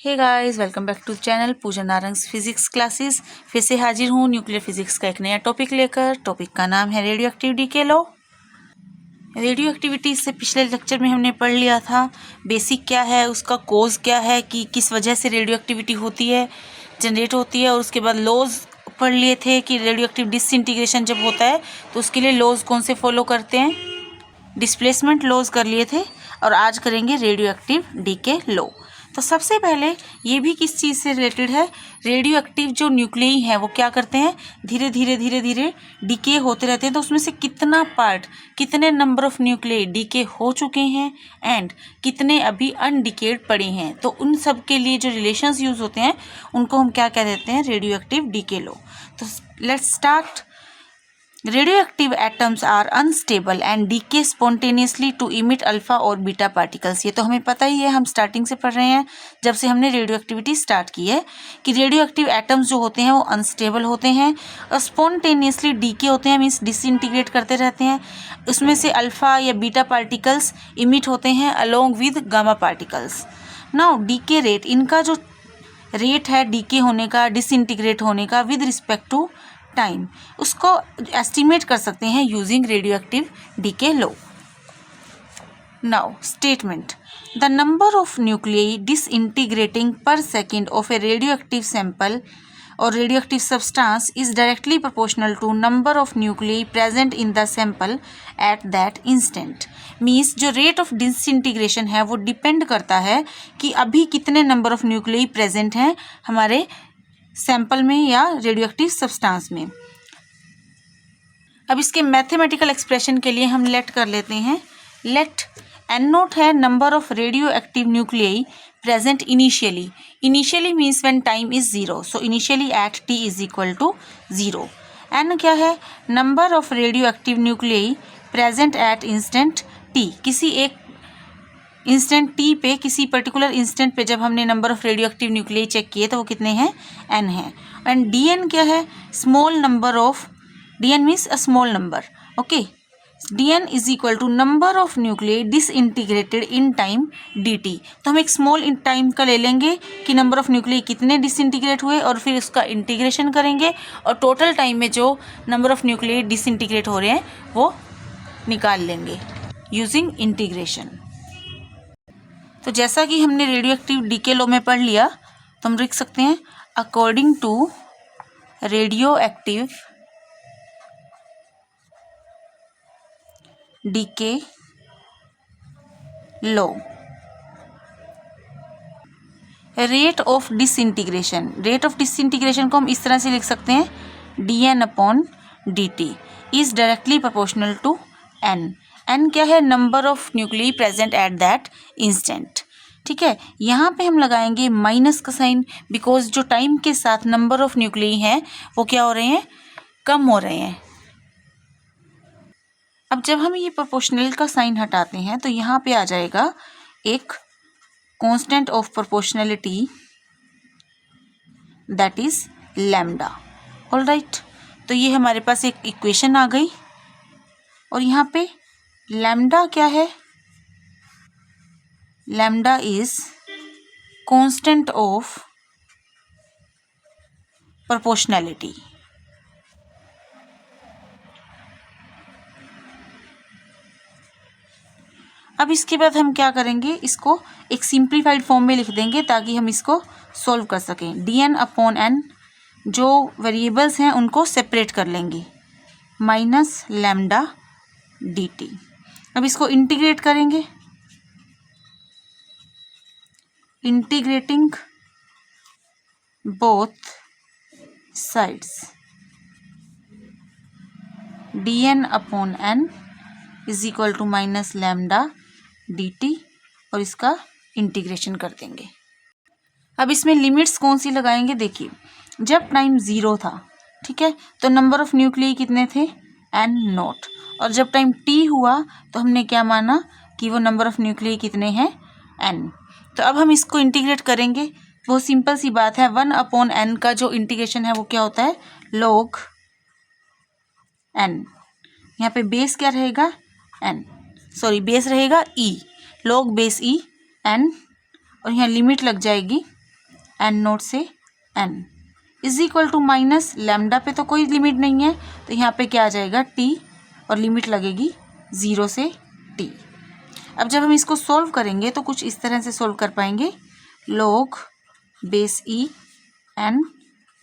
Hey guys, welcome back to channel Pooja Narang's physics classes. फिर से हाजिर हूँ न्यूक्लियर फिजिक्स का एक नया टॉपिक लेकर। टॉपिक का नाम है radio active decay law. Radioactivity से पिछले लेक्चर में हमने पढ़ लिया था बेसिक क्या है, उसका कोज क्या है कि किस वजह से रेडियो एक्टिविटी होती है, जनरेट होती है। और उसके बाद लॉज पढ़ लिए थे कि रेडियो एक्टिव डिसइंटीग्रेशन जब होता है तो उसके लिए लॉज कौन से फॉलो करते हैं, डिस्प्लेसमेंट लॉज कर लिए थे। और आज करेंगे रेडियो एक्टिव डीके लॉ। तो सबसे पहले ये भी किस चीज़ से रिलेटेड है, रेडियो एक्टिव जो न्यूक्लियई हैं वो क्या करते हैं, धीरे धीरे डीके होते रहते हैं। तो उसमें से कितना पार्ट, कितने नंबर ऑफ न्यूक्लियई डीके हो चुके हैं एंड कितने अभी अनडिकेड पड़े हैं, तो उन सब के लिए जो रिलेशंस यूज होते हैं उनको हम क्या कह देते हैं, रेडियो एक्टिव डीके लॉ। तो let's start. Radioactive atoms are unstable and decay spontaneously to emit alpha और बीटा पार्टिकल्स। ये तो हमें पता ही है, हम स्टार्टिंग से पढ़ रहे हैं जब से हमने रेडियो एक्टिविटी स्टार्ट की है कि रेडियो एक्टिव एटम्स जो होते हैं वो अनस्टेबल होते हैं और स्पॉन्टेनियसली डीके होते हैं, मीन्स डिसइंटीग्रेट करते रहते हैं। उसमें से अल्फा या बीटा पार्टिकल्स इमिट होते हैं along with gamma particles. Now decay rate, इनका जो रेट है डीके होने का, डिसइंटीग्रेट होने का विद रिस्पेक्ट टू टाइम, उसको एस्टिमेट कर सकते हैं using radio active decay law. Now statement, the number of nuclei disintegrating per second of a radioactive sample और radioactive substance is directly proportional to number of nuclei present in the sample at that instant. Means जो rate of disintegration है वो depend करता है कि अभी कितने number of nuclei present हैं हमारे सैंपल में या रेडियो एक्टिव सब्सटेंस में। अब इसके मैथमेटिकल एक्सप्रेशन के लिए हम लेट कर लेते हैं। लेट एन नोट है number of radio active nuclei present initially. Initially means when time is 0, so initially at T is equal to 0। N क्या है, number of radio active nuclei present at instant T. किसी एक instant T पे, किसी particular instant पे जब हमने number of radio active nuclei check किए तो वो कितने हैं, एन है। एंड डी एन क्या है, small number of, D N means a small number, okay. D N is equal to number of nuclei disintegrated in time D T. तो हम एक स्मॉल इन टाइम का ले लेंगे कि नंबर ऑफ न्यूक्लियई कितने डिसइंटीग्रेट हुए और फिर उसका इंटीग्रेशन करेंगे और टोटल टाइम में जो नंबर ऑफ न्यूक्लियई डिसइंटीग्रेट हो रहे हैं वो निकाल लेंगे यूजिंग इंटीग्रेशन। तो जैसा कि हमने रेडियो एक्टिव डीके लॉ में पढ़ लिया तो हम लिख सकते हैं according to radio active decay law, rate of disintegration, rate of disintegration को हम इस तरह से लिख सकते हैं d n upon d t is directly proportional to n. N क्या है, number of nuclei present at that instant. ठीक है, यहाँ पे हम लगाएंगे माइनस का साइन, बिकॉज जो टाइम के साथ नंबर ऑफ न्यूक्लियई हैं वो क्या हो रहे हैं, कम हो रहे हैं। अब जब हम ये प्रोपोर्शनल का साइन हटाते हैं तो यहाँ पे आ जाएगा एक constant of proportionality that is lambda. Alright, तो ये हमारे पास एक इक्वेशन आ गई और यहाँ पे लैम्डा क्या है, lambda is constant of proportionality. अब इसके बाद हम क्या करेंगे, इसको एक सिंप्लीफाइड फॉर्म में लिख देंगे ताकि हम इसको सॉल्व कर सकें। डी एन अपॉन एन, जो वेरिएबल्स हैं उनको सेपरेट कर लेंगे, माइनस लैम्डा डी टी। अब इसको इंटीग्रेट करेंगे, integrating both sides, d n upon n is equal to minus lambda d t और इसका इंटीग्रेशन कर देंगे। अब इसमें लिमिट्स कौन सी लगाएंगे, देखिए जब टाइम 0 था, ठीक है, तो नंबर ऑफ न्यूक्लियई कितने थे, एन नॉट। और जब टाइम टी हुआ तो हमने क्या माना कि वो नंबर ऑफ न्यूक्लियई कितने हैं, एन। तो अब हम इसको इंटीग्रेट करेंगे, बहुत सिंपल सी बात है, 1 अपॉन एन का जो इंटीग्रेशन है वो क्या होता है, लॉग एन। यहाँ पे बेस क्या रहेगा, एन, सॉरी बेस रहेगा e, log base e n, और यहाँ लिमिट लग जाएगी एन नोट से n is equal to minus lambda पे तो कोई लिमिट नहीं है, तो यहाँ पे क्या आ जाएगा टी और लिमिट लगेगी 0 से टी। अब जब हम इसको सॉल्व करेंगे तो कुछ इस तरह से सॉल्व कर पाएंगे, log base e n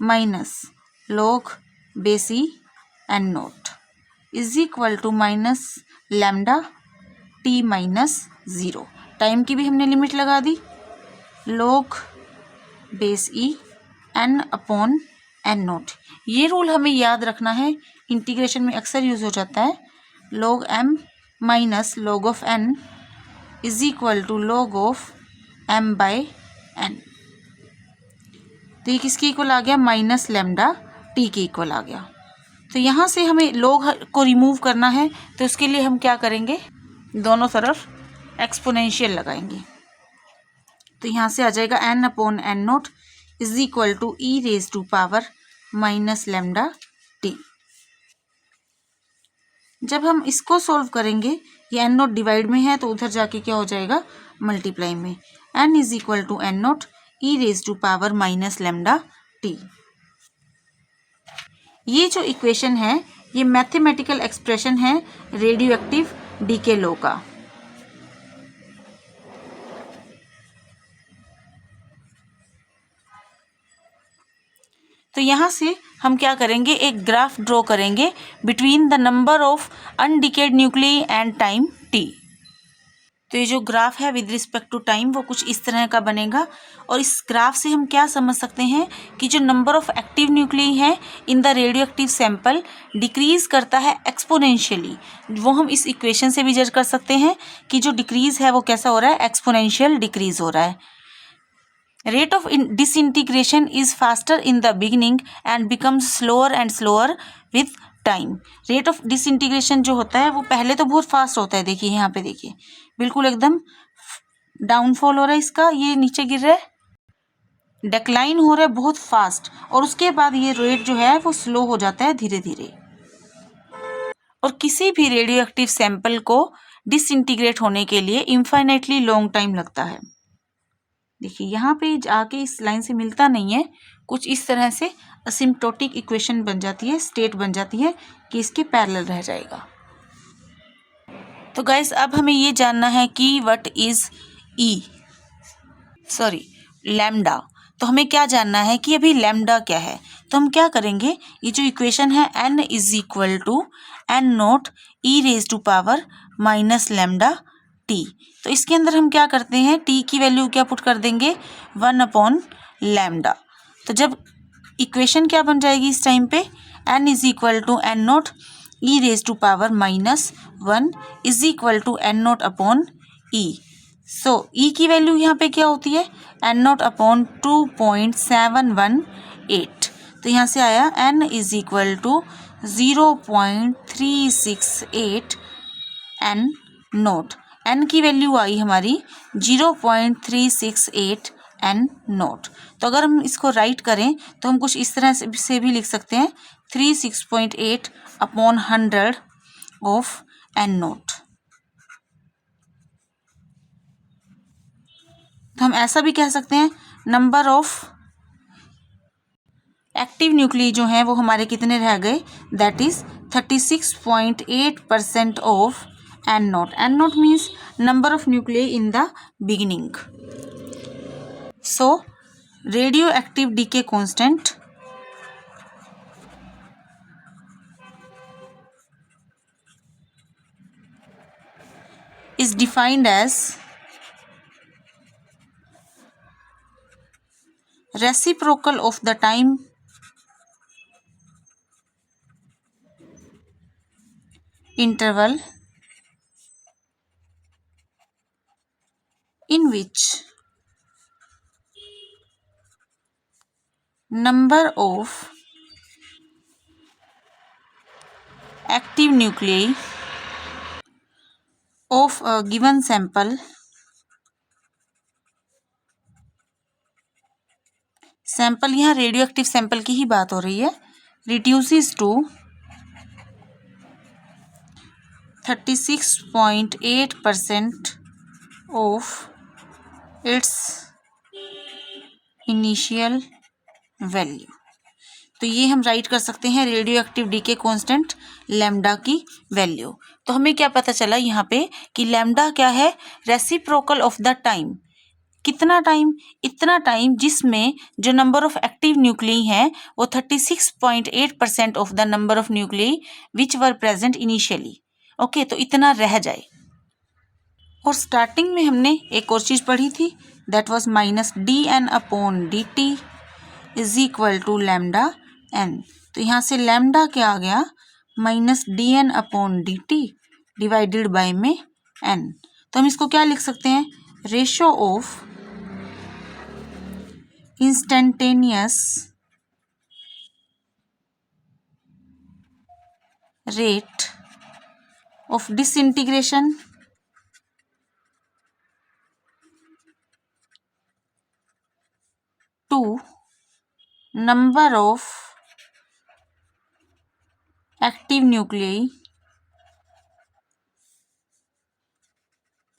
minus log base e n naught is equal to minus lambda t minus 0। Time की भी हमने लिमिट लगा दी, log base e n upon n naught. ये रूल हमें याद रखना है, इंटीग्रेशन में अक्सर यूज हो जाता है। log m minus log of n is equal to log of m by n। तो ये किसके इक्वल आ गया, माइनस लैम्डा टी के इक्वल आ गया। तो यहाँ से हमें log को रिमूव करना है, तो उसके लिए हम क्या करेंगे, दोनों तरफ एक्सपोनेंशियल लगाएंगे। तो यहाँ से आ जाएगा n upon n naught is equal to e raise to power minus lambda t. जब हम इसको सॉल्व करेंगे, ये एन नोट डिवाइड में है तो उधर जाके क्या हो जाएगा, मल्टीप्लाई में, n is equal to n naught e raise to power minus lambda t. ये जो इक्वेशन है ये मैथमेटिकल एक्सप्रेशन है रेडियो एक्टिव डीके लॉ का। तो यहाँ से हम क्या करेंगे, एक ग्राफ ड्रॉ करेंगे between the number of undecayed nuclei and time t. तो ये जो ग्राफ है विद रिस्पेक्ट टू टाइम वो कुछ इस तरह का बनेगा। और इस ग्राफ से हम क्या समझ सकते हैं कि जो नंबर ऑफ एक्टिव न्यूक्लियाई है in the radio active sample decrease करता है एक्सपोनेंशियली। वो हम इस इक्वेशन से भी जज कर सकते हैं कि जो डिक्रीज है वो कैसा हो रहा है, एक्सपोनेंशियल डिक्रीज हो रहा है। Rate of disintegration is faster in the beginning and becomes slower and slower with time. Rate of disintegration जो होता है वो पहले तो बहुत फास्ट होता है, देखिए यहाँ पे देखिए बिल्कुल एकदम डाउनफॉल हो रहा है इसका, ये नीचे गिर रहा है, डेक्लाइन हो रहा है बहुत फास्ट, और उसके बाद ये रेट जो है वो स्लो हो जाता है धीरे धीरे। और किसी भी रेडियो एक्टिव सैंपल को डिसइंटीग्रेट होने के लिए इनफाइनाइटली लॉन्ग टाइम लगता है। देखिए यहाँ पे आके इस लाइन से मिलता नहीं है, कुछ इस तरह से असिम्प्टोटिक इक्वेशन बन जाती है, स्टेट बन जाती है कि इसके पैरेलल रह जाएगा। तो गाइस अब हमें ये जानना है कि व्हाट इज लैम्डा। तो हमें क्या जानना है कि अभी लैम्डा क्या है। तो हम क्या करेंगे, ये जो इक्वेशन है n is equal to n naught e raise to power minus lambda t. तो इसके अंदर हम क्या करते हैं, t की वैल्यू क्या पुट कर देंगे, 1 अपॉन लैम्डा। तो जब इक्वेशन क्या बन जाएगी इस टाइम पे, n is equal to n naught e raise to power minus 1 is equal to n naught upon e. So e की वैल्यू यहाँ पे क्या होती है, एन नोट अपॉन 2.718। तो यहाँ से आया n is equal to 0.368 n naught. n की वैल्यू आई हमारी 0.368 एन नोट। तो अगर हम इसको राइट करें तो हम कुछ इस तरह से भी लिख सकते हैं 36.8 अपॉन 100 ऑफ एन नोट। तो हम ऐसा भी कह सकते हैं नंबर ऑफ एक्टिव न्यूक्लियाई जो हैं वो हमारे कितने रह गए, that is 36.8% of n naught. N naught means number of nuclei in the beginning. So radio active decay constant is defined as reciprocal of the time interval in which number of active nuclei of a given sample यहाँ radio active sample की ही बात हो रही है, reduces to 36.8% of its initial value. तो ये हम right कर सकते हैं radio active decay constant lambda की वैल्यू। तो हमें क्या पता चला यहाँ पे कि लैम्डा क्या है, रेसिप्रोकल ऑफ द टाइम। कितना टाइम, इतना टाइम जिसमें जो नंबर ऑफ एक्टिव न्यूक्लियाई हैं वो 36.8% of the number of nuclei which were present initially. Okay, तो इतना रह जाए। और स्टार्टिंग में हमने एक और चीज़ पढ़ी थी, that was -dn/dt is equal to lambda n। तो यहाँ से लैम्डा क्या आ गया, -dn/dt डिवाइडेड बाय में n। तो हम इसको क्या लिख सकते हैं, ratio of instantaneous rate of disintegration to number of active nuclei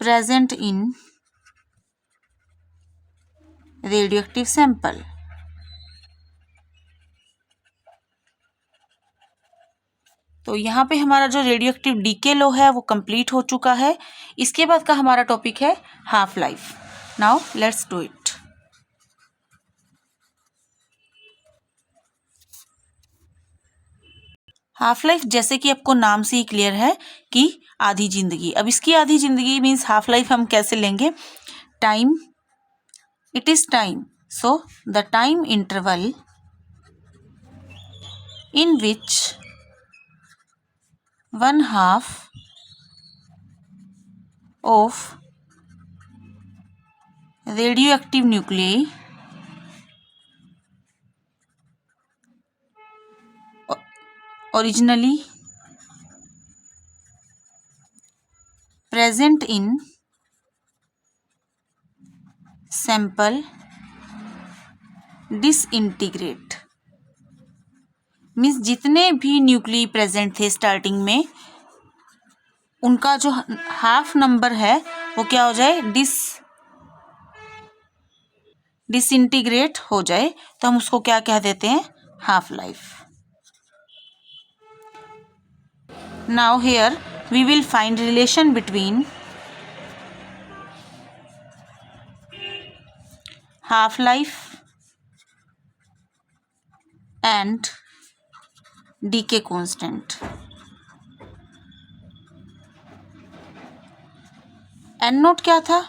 present in radioactive sample। तो यहाँ पे हमारा जो रेडियोएक्टिव डीके लॉ है वो कंप्लीट हो चुका है। इसके बाद का हमारा टॉपिक है half life. Now let's do it. Half life जैसे कि आपको नाम से ही क्लियर है कि आधी जिंदगी। अब इसकी आधी जिंदगी मीन्स हाफ लाइफ हम कैसे लेंगे, time, it is time, so the time interval in which 1/2 of radioactive nuclei originally present in sample disintegrate। Means जितने भी न्यूक्लियाई प्रेजेंट थे स्टार्टिंग में, उनका जो हाफ नंबर है वो क्या हो जाए, डिसइंटीग्रेट हो जाए। तो हम उसको क्या कह देते हैं, half life. Now here we will find relation between half life and decay constant. N naught क्या था,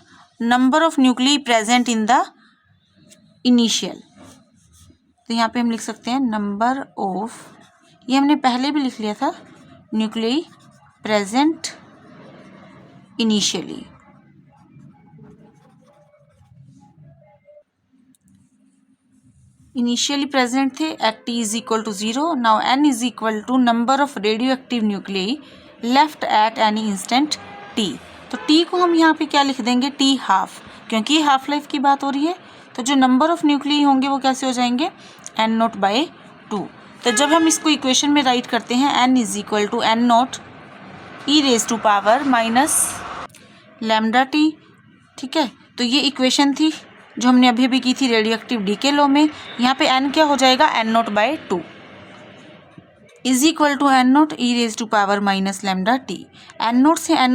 number of nuclei present in the initial. तो यहाँ पे हम लिख सकते हैं नंबर ऑफ, ये हमने पहले भी लिख लिया था, nuclei present initially. Initially present थे at t is equal to 0। Now n is equal to number of radio active nuclei left at any instant t। तो t को हम यहाँ पे क्या लिख देंगे, t हाफ, क्योंकि हाफ लाइफ की बात हो रही है। तो जो नंबर ऑफ न्यूक्लियाई होंगे वो कैसे हो जाएंगे, n0/2। तो जब हम इसको इक्वेशन में राइट करते हैं, n is equal to n0 e⁻⁻ lambda t। ठीक है, तो ये इक्वेशन थी जो हमने अभी भी की थी रेडियोएक्टिव डीके लॉ में। यहाँ पे n क्या हो जाएगा, n0/2 is equal to n0 e⁻⁻ λt। n0 से n